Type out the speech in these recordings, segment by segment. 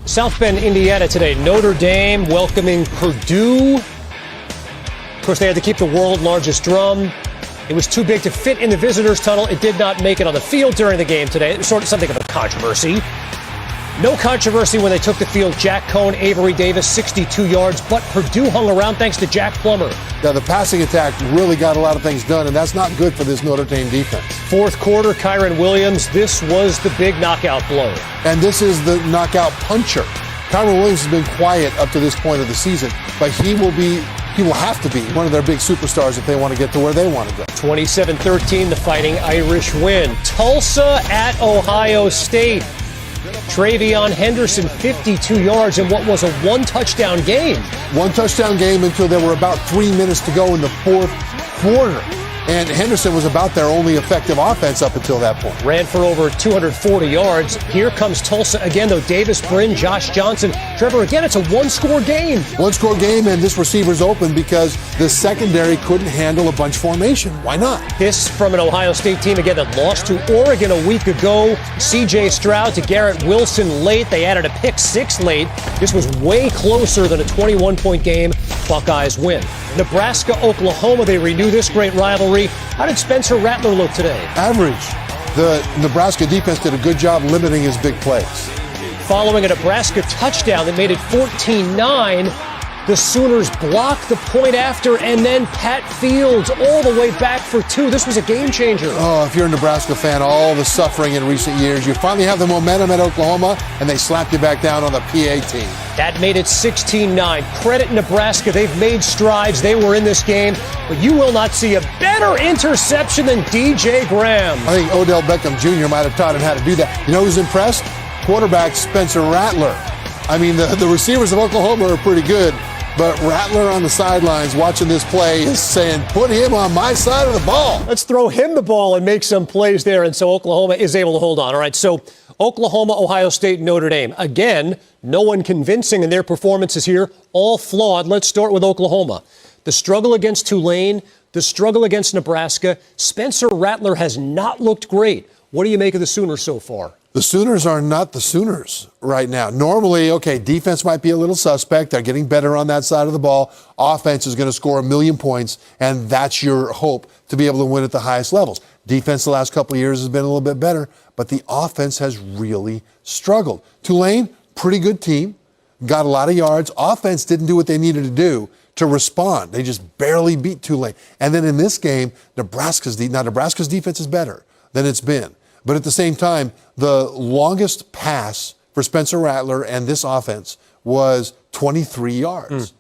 South Bend, Indiana today. Notre Dame welcoming Purdue. Of course, they had to keep the world's largest drum. It was too big to fit in the visitors' tunnel. It did not make it on the field during the game today. It was sort of something of a controversy. No controversy when they took the field. Jack Cohn, Avery Davis, 62 yards. But Purdue hung around thanks to Jack Plummer. Now, the passing attack really got a lot of things done, and that's not good for this Notre Dame defense. Fourth quarter, Kyron Williams. This was the big knockout blow. And this is the knockout puncher. Kyron Williams has been quiet up to this point of the season, but he will have to be one of their big superstars if they want to get to where they want to go. 27-13, the Fighting Irish win. Tulsa at Ohio State. Travion Henderson, 52 yards in what was a one-touchdown game. One touchdown game until there were about 3 minutes to go in the fourth quarter. And Henderson was about their only effective offense up until that point. Ran for over 240 yards. Here comes Tulsa again, though. Davis Brin, Josh Johnson. Trevor, again, it's a one-score game. One-score game, and this receiver's open because the secondary couldn't handle a bunch formation. Why not? This from an Ohio State team, again, that lost to Oregon a week ago. C.J. Stroud to Garrett Wilson late. They added a pick six late. This was way closer than a 21-point game. Buckeyes win. Nebraska, Oklahoma, they renew this great rivalry. How did Spencer Rattler look today? Average. The Nebraska defense did a good job limiting his big plays. Following a Nebraska touchdown that made it 14-9, the Sooners blocked the point after, and then Pat Fields all the way back for two. This was a game changer. Oh, if you're a Nebraska fan, all the suffering in recent years, you finally have the momentum at Oklahoma, and they slapped you back down on the PA team. That made it 16-9. Credit Nebraska. They've made strides. They were in this game. But you will not see a better interception than DJ Graham. I think Odell Beckham Jr. might have taught him how to do that. You know who's impressed? Quarterback Spencer Rattler. I mean, the receivers of Oklahoma are pretty good, but Rattler on the sidelines watching this play is saying, put him on my side of the ball. Let's throw him the ball and make some plays there. And so Oklahoma is able to hold on. All right, so Oklahoma, Ohio State, Notre Dame. Again, no one convincing in their performances here, all flawed. Let's start with Oklahoma. The struggle against Tulane, the struggle against Nebraska. Spencer Rattler has not looked great. What do you make of the Sooners so far? The Sooners are not the Sooners right now. Normally, okay, defense might be a little suspect. They're getting better on that side of the ball. Offense is going to score 1 million points, and that's your hope to be able to win at the highest levels. Defense the last couple of years has been a little bit better, but the offense has really struggled. Tulane, pretty good team, got a lot of yards. Offense didn't do what they needed to do to respond. They just barely beat Tulane. And then in this game, Nebraska's defense is better than it's been. But at the same time, the longest pass for Spencer Rattler and this offense was 23 yards.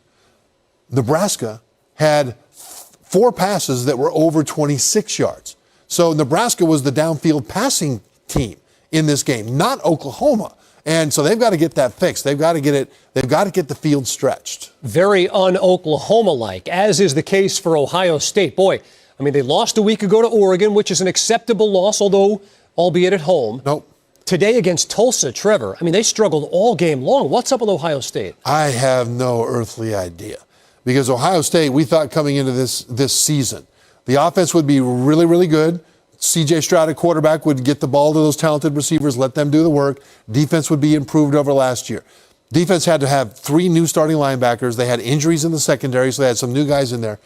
Nebraska had 4 passes that were over 26 yards. So Nebraska was the downfield passing team in this game, not Oklahoma. And so they've got to get that fixed. They've got to get the field stretched. Very un-Oklahoma-like, as is the case for Ohio State. Boy, I mean, they lost a week ago to Oregon, which is an acceptable loss, albeit at home. Nope. Today against Tulsa, Trevor, I mean, they struggled all game long. What's up with Ohio State? I have no earthly idea. Because Ohio State, we thought coming into this season, the offense would be really, really good. C.J. Stroud at quarterback would get the ball to those talented receivers, let them do the work. Defense would be improved over last year. Defense had to have 3 new starting linebackers. They had injuries in the secondary, so they had some new guys in there.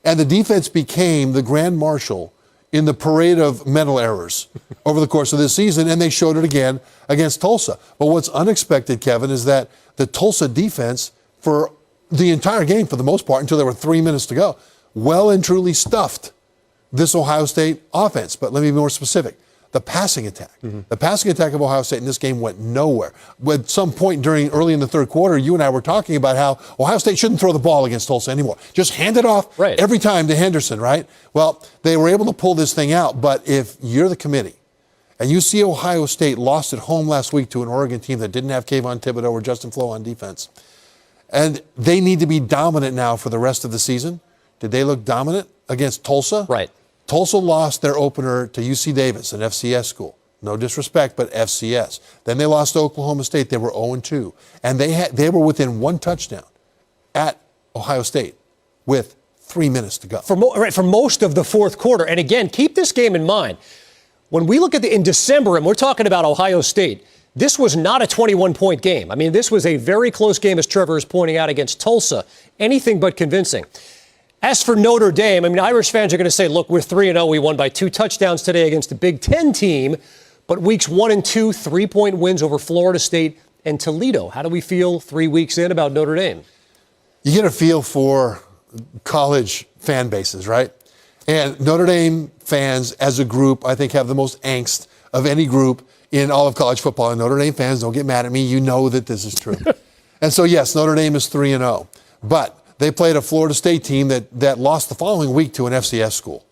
And the defense became the grand marshal in the parade of mental errors over the course of this season, and they showed it again against Tulsa. But what's unexpected, Kevin, is that the Tulsa defense, for the entire game, for the most part, until there were 3 minutes to go, well and truly stuffed this Ohio State offense. But let me be more specific. The passing attack. The passing attack of Ohio State in this game went nowhere. At some point early in the third quarter, you and I were talking about how Ohio State shouldn't throw the ball against Tulsa anymore. Just hand it off every time to Henderson, right? Well, they were able to pull this thing out, but if you're the committee and you see Ohio State lost at home last week to an Oregon team that didn't have Kayvon Thibodeau or Justin Flo on defense, and they need to be dominant now for the rest of the season. Did they look dominant against Tulsa? Right. Tulsa lost their opener to UC Davis, an FCS school. No disrespect, but FCS. Then they lost to Oklahoma State. They were 0-2. And they were within 1 touchdown at Ohio State with 3 minutes to go. For most of the fourth quarter. And again, keep this game in mind. When we look at in December, and we're talking about Ohio State, this was not a 21-point game. I mean, this was a very close game, as Trevor is pointing out, against Tulsa. Anything but convincing. As for Notre Dame, I mean, Irish fans are going to say, look, we're 3-0. We won by 2 touchdowns today against a Big Ten team. But weeks 1 and 2, 3-point wins over Florida State and Toledo. How do we feel 3 weeks in about Notre Dame? You get a feel for college fan bases, right? And Notre Dame fans as a group, I think, have the most angst of any group in all of college football. And Notre Dame fans, don't get mad at me. You know that this is true. And so, yes, Notre Dame is 3-0. But they played a Florida State team that lost the following week to an FCS school.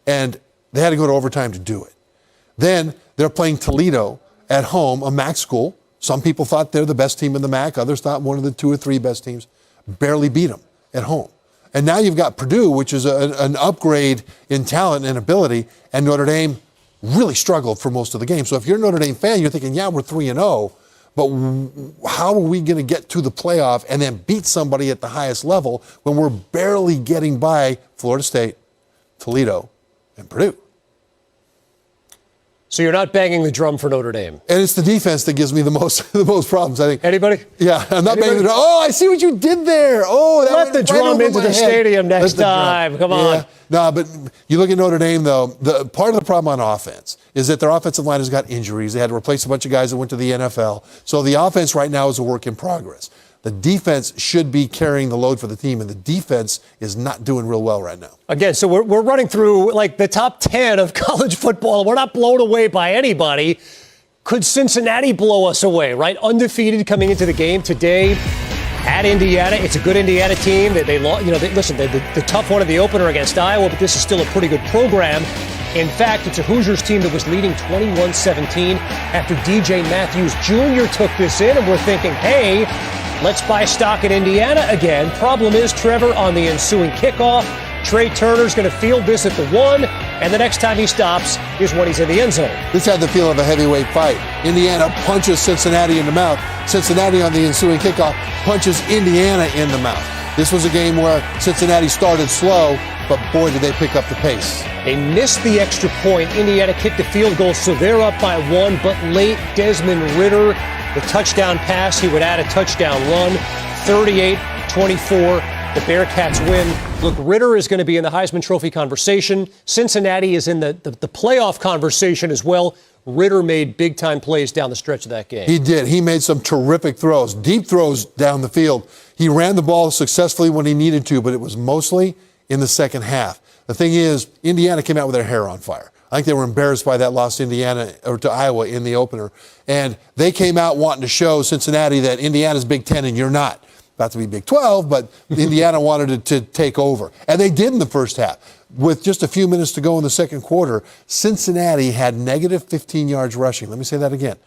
And they had to go to overtime to do it. Then they're playing Toledo at home, a MAC school. Some people thought they're the best team in the MAC. Others thought one of the 2 or 3 best teams. Barely beat them at home. And now you've got Purdue, which is an upgrade in talent and ability, and Notre Dame really struggled for most of the game. So if you're a Notre Dame fan, you're thinking, yeah, we're 3-0, but how are we going to get to the playoff and then beat somebody at the highest level when we're barely getting by Florida State, Toledo, and Purdue? So you're not banging the drum for Notre Dame. And it's the defense that gives me the most problems, I think. Anybody? Yeah, I'm not banging the drum. Oh, I see what you did there. Oh, that let the drum right into the stadium next time. Come on. Yeah. No, but you look at Notre Dame, though, the part of the problem on offense is that their offensive line has got injuries. They had to replace a bunch of guys that went to the NFL. So the offense right now is a work in progress. The defense should be carrying the load for the team, and the defense is not doing real well right now. Again, so we're running through like the top 10 of college football. We're not blown away by anybody. Could Cincinnati blow us away, right? Undefeated coming into the game today at Indiana. It's a good Indiana team. They listen, the tough one in the opener against Iowa, but this is still a pretty good program. In fact, it's a Hoosiers team that was leading 21-17 after DJ Matthews Jr. took this in, and we're thinking, hey, let's buy stock in Indiana again. Problem is, Trevor, on the ensuing kickoff, Trey Turner's going to field this at the 1, and the next time he stops is when he's in the end zone. This had the feel of a heavyweight fight. Indiana punches Cincinnati in the mouth. Cincinnati on the ensuing kickoff punches Indiana in the mouth. This was a game where Cincinnati started slow, but boy, did they pick up the pace. They missed the extra point. Indiana kicked the field goal, so they're up by 1, but late Desmond Ridder, the touchdown pass, he would add a touchdown run, 38-24. The Bearcats win. Look, Ridder is going to be in the Heisman Trophy conversation. Cincinnati is in the playoff conversation as well. Ridder made big-time plays down the stretch of that game. He did. He made some terrific throws, deep throws down the field. He ran the ball successfully when he needed to, but it was mostly in the second half. The thing is, Indiana came out with their hair on fire. I think they were embarrassed by that loss to Indiana or to Iowa in the opener. And they came out wanting to show Cincinnati that Indiana's Big Ten and you're not. About to be Big 12, but Indiana wanted to take over. And they did in the first half. With just a few minutes to go in the second quarter, Cincinnati had negative 15 yards rushing. Let me say that again.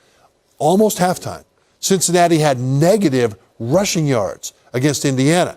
Almost halftime. Cincinnati had negative rushing yards against Indiana.